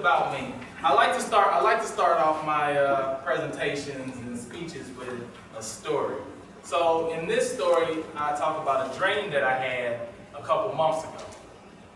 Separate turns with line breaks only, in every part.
about me. I like to start off my presentations and speeches with a story. So in this story, I talk about a dream that I had a couple months ago.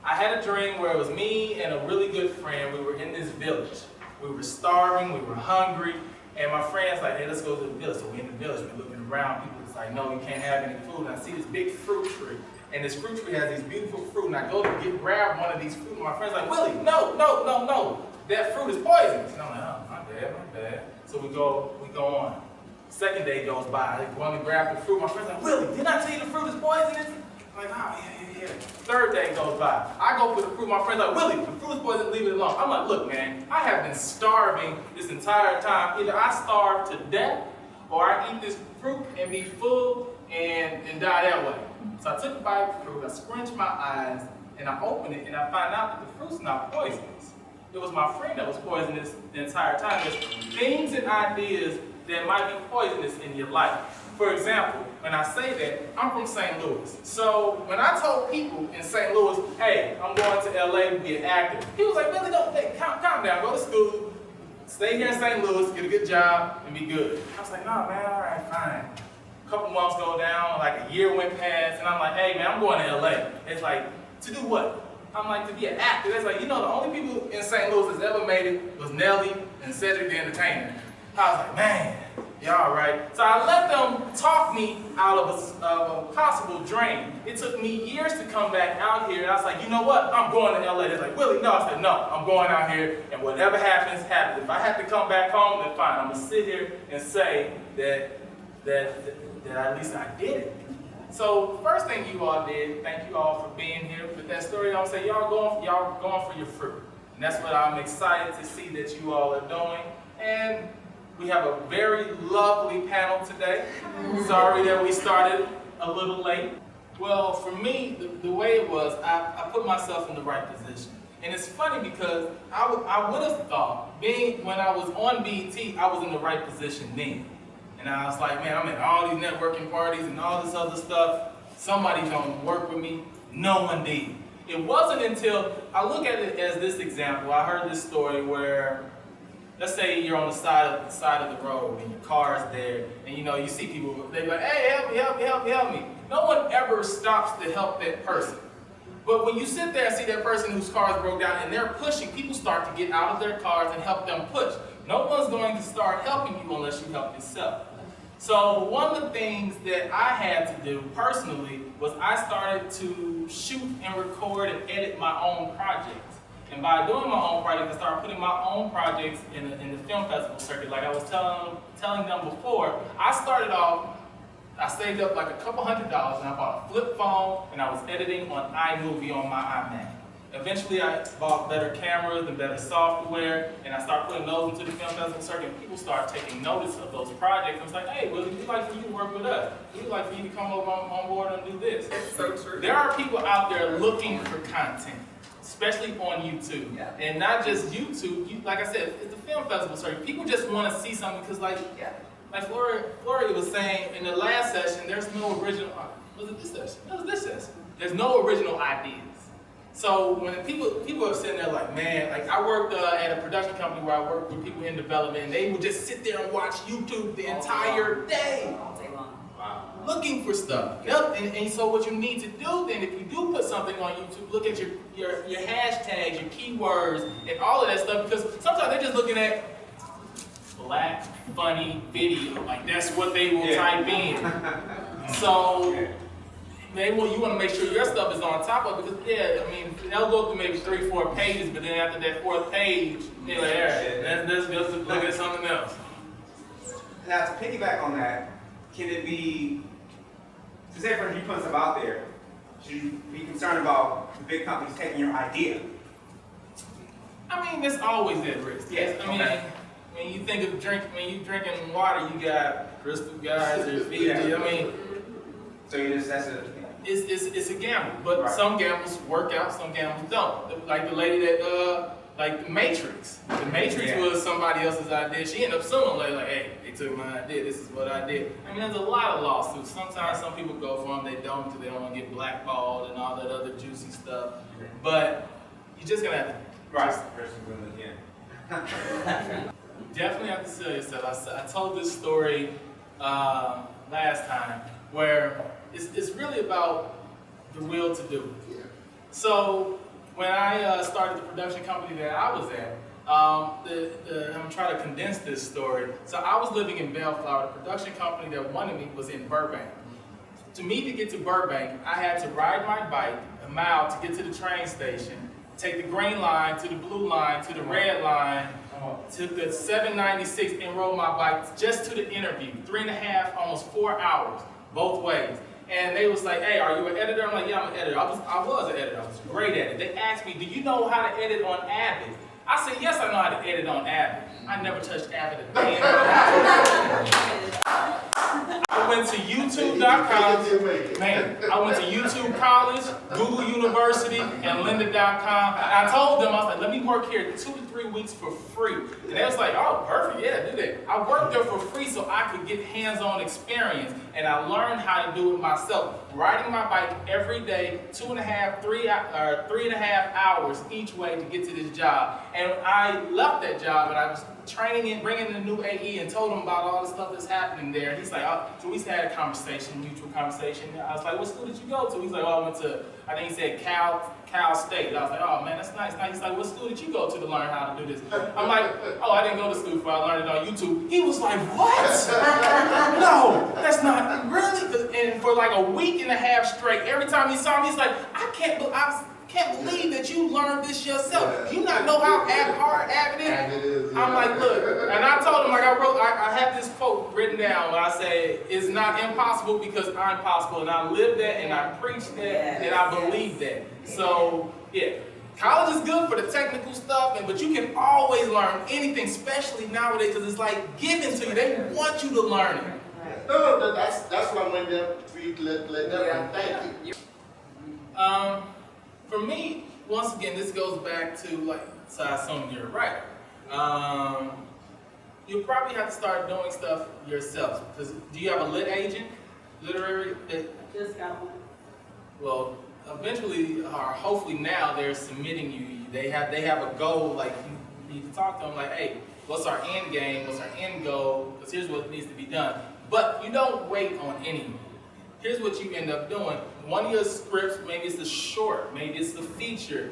I had a dream where it was me and a really good friend. We were in this village. We were starving, we were hungry, and my friend's like, hey, let's go to the village. So we're in the village, we're looking around. People it's like, no, you can't have any food. And I see this big fruit tree. And this fruit tree has these beautiful fruit, and I go to grab one of these fruit, and my friend's like, Willie, no, that fruit is poisonous. And I'm like, oh, my bad. So we go on. Second day goes by, I go to grab the fruit, my friend's like, Willie, didn't I tell you the fruit is poisonous? I'm like, oh, yeah. Third day goes by, I go for the fruit, my friend's like, Willie, the fruit is poisonous, leave it alone. I'm like, look, man, I have been starving this entire time. Either I starve to death, or I eat this fruit and be full and die that way. So I took a bite of the fruit, I scrunched my eyes, and I opened it, and I find out that the fruit's not poisonous. It was my friend that was poisonous the entire time. There's things and ideas that might be poisonous in your life. For example, when I say that, I'm from St. Louis. So when I told people in St. Louis, hey, I'm going to LA to be an actor, he was like, Billy, don't, hey, calm down, go to school, stay here in St. Louis, get a good job, and be good. I was like, no, man, all right, fine. A couple months go down, like a year went past, and I'm like, hey, man, I'm going to LA. It's like, to do what? I'm like, to be an actor. It's like, you know, the only people in St. Louis that's ever made it was Nelly and Cedric the Entertainer. I was like, man, y'all right. So I let them talk me out of a possible dream. It took me years to come back out here, and I was like, you know what? I'm going to LA. They're like, Willie, no. I said, no, I'm going out here, and whatever happens, happens. If I have to come back home, then fine. I'm going to sit here and say that at least I did it. So first thing you all did, thank you all for being here. With that story, I'm saying y'all going for your fruit. And that's what I'm excited to see that you all are doing. And we have a very lovely panel today. Sorry that we started a little late. Well, for me, the way it was, I put myself in the right position. And it's funny because I would have thought, when I was on BET, I was in the right position then. And I was like, man, I'm at all these networking parties and all this other stuff. Somebody's gonna work with me. No one did. It wasn't until I look at it as this example. I heard this story where, let's say you're on the side of the road and your car's there, and you see people, they're like, hey, help me. No one ever stops to help that person. But when you sit there and see that person whose car broke down and they're pushing, people start to get out of their cars and help them push. No one's going to start helping you unless you help yourself. So one of the things that I had to do personally was I started to shoot and record and edit my own projects. And by doing my own projects, I started putting my own projects in the film festival circuit. Like I was telling them before, I started off, I saved up like a couple $100 and I bought a flip phone and I was editing on iMovie on my iMac. Eventually I bought better cameras and better software, and I started putting those into the film festival circuit, and people started taking notice of those projects. I was like, hey, Willie, we'd like for you to work with us. We'd like for you to come over on board and do this.
It's so true.
There are people out there looking for content, especially on YouTube. Yeah. And not just YouTube, like I said, it's the film festival circuit. People just want to see something because like Florida was saying in the last session, there's no original, was it this session? It was this session. There's no original ideas. So when people are sitting there like, man, like I worked at a production company where I worked with people in development, and they would just sit there and watch YouTube the entire day.
All day long.
Wow. Looking for stuff. Yep. And so what you need to do then, if you do put something on YouTube, look at your hashtags, your keywords, and all of that stuff, because sometimes they're just looking at black, funny video. Like that's what they will type in. So you want to make sure your stuff is on top of it, because they'll go through maybe 3-4 pages, but then after that 4th page, they're like, let's look at something else.
Now to piggyback on that, can it be, to say for instance, you put stuff out there, should you be concerned about the big companies taking your idea?
I mean, there's always that risk. Yes. I mean, when you think of when you're drinking water, you got Crystal Guys or Fiji.
Yeah.
I mean,
so
it's a gamble, but some gambles work out, some gambles don't. Like the lady that, like the Matrix. The Matrix was somebody else's idea. She ended up suing like, hey, they took my idea, this is what I did. I mean, there's a lot of lawsuits. Sometimes some people go for them, they don't, because they don't want to get blackballed and all that other juicy stuff. But you're just gonna have to.
Right.
Definitely have to sell yourself. I told this story last time where it's really about the will to do. So when I started the production company that I was at, I'm trying to condense this story. So I was living in Bellflower. The production company that wanted me was in Burbank. To me to get to Burbank, I had to ride my bike a mile to get to the train station, take the green line to the blue line to the red line, to the 796, and rode my bike just to the interview. 3.5, almost 4 hours, both ways. And they was like, hey, are you an editor? I'm like, yeah, I'm an editor. I was an editor. I was great at it. They asked me, do you know how to edit on Avid? I said, yes, I know how to edit on Avid. I never touched Avid again. I went to YouTube.com. Man, I went to YouTube College, Google University, and Lynda.com. And I told them, I was like, let me work here 2 to 3 weeks for free. And they was like, oh, perfect, yeah, do that. I worked there for free so I could get hands-on experience. And I learned how to do it myself. Riding my bike every day, 3.5 hours each way to get to this job. And I left that job, and I was training and bringing in a new AE and told him about all the stuff that's happening there. And he's like, oh, so we had a conversation, mutual conversation. I was like, what school did you go to? He's like, oh, I went to, I think he said Cal State. I was like, oh man, that's nice. He's like, what school did you go to learn how to do this? I'm like, oh, I didn't go to school before, I learned it on YouTube. He was like, what? No, that's not really. And for like a week and a half straight, every time he saw me, he's like, I can't believe that you learned this yourself. You not know how hard Avid is? I'm like, look, and I told him, like I have this quote written down where I say, it's not impossible because I'm possible. And I live that and I preach that and I believe that. So, yeah. College is good for the technical stuff, but you can always learn anything, especially nowadays, because it's like given to you. They want you to learn it.
No, that's why I went there for you to let them thank you.
For me, once again, this goes back to like, so I assume you're a writer. You'll probably have to start doing stuff yourself. Because do you have a lit agent, literary?
Just got one.
Well, eventually, or hopefully now, they're submitting you. They have a goal. Like you need to talk to them. Like, hey, what's our end game? What's our end goal? Because here's what needs to be done. But you don't wait on anyone. Here's what you end up doing. One of your scripts, maybe it's the short, maybe it's the feature.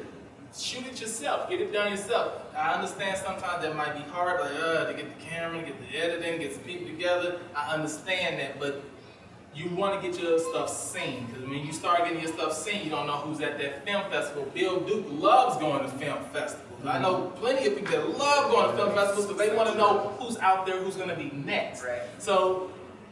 Shoot it yourself, get it done yourself. I understand sometimes that might be hard, like to get the camera, get the editing, get some people together. I understand that, but you want to get your stuff seen. Because when you start getting your stuff seen, you don't know who's at that film festival. Bill Duke loves going to film festivals. I know plenty of people that love going to film festivals because they want to know who's out there, who's going to be next. Right. So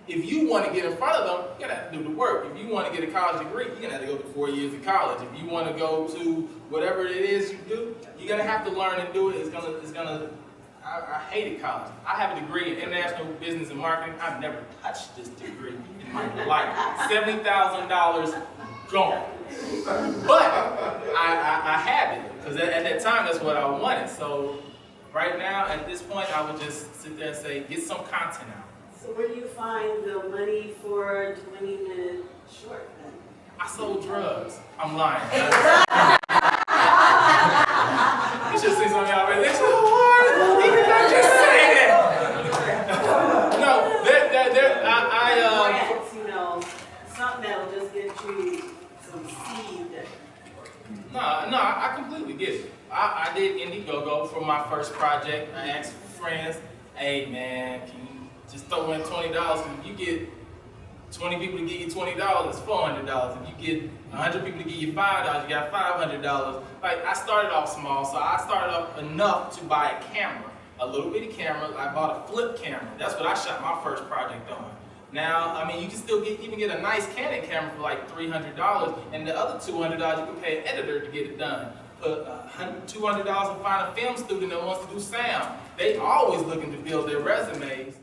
if you want to get in front of them, you're going to have to do the work. If you want to get a college degree, you're going to have to go to 4 years of college. If you want to go to whatever it is you do, you're going to have to learn and do it. I hated college. I have a degree in international business and marketing. I've never touched this degree in my life. $70,000 gone. But I have it, because at that time, that's what I wanted. So right now, at this point, I would just sit there and say, get some content out.
So where do you find the money for a 20-minute short then?
I sold drugs. I'm lying. You should see some of y'all, they so hard. He did not just say that. No,
Grants, you know, something that'll just get you some seed.
No, I completely get it. I did Indiegogo for my first project. I asked friends, hey man, can you just throw in $20? If you get 20 people to give you $20, it's $400. If you get 100 people to give you $5, you got $500. Like, I started off small, so I started off enough to buy a camera, a little bitty camera. I bought a flip camera. That's what I shot my first project on. Now, I mean, you can still even get a nice Canon camera for like $300, and the other $200 you can pay an editor to get it done. Put $200 and find a film student that wants to do sound. They always looking to build their resumes.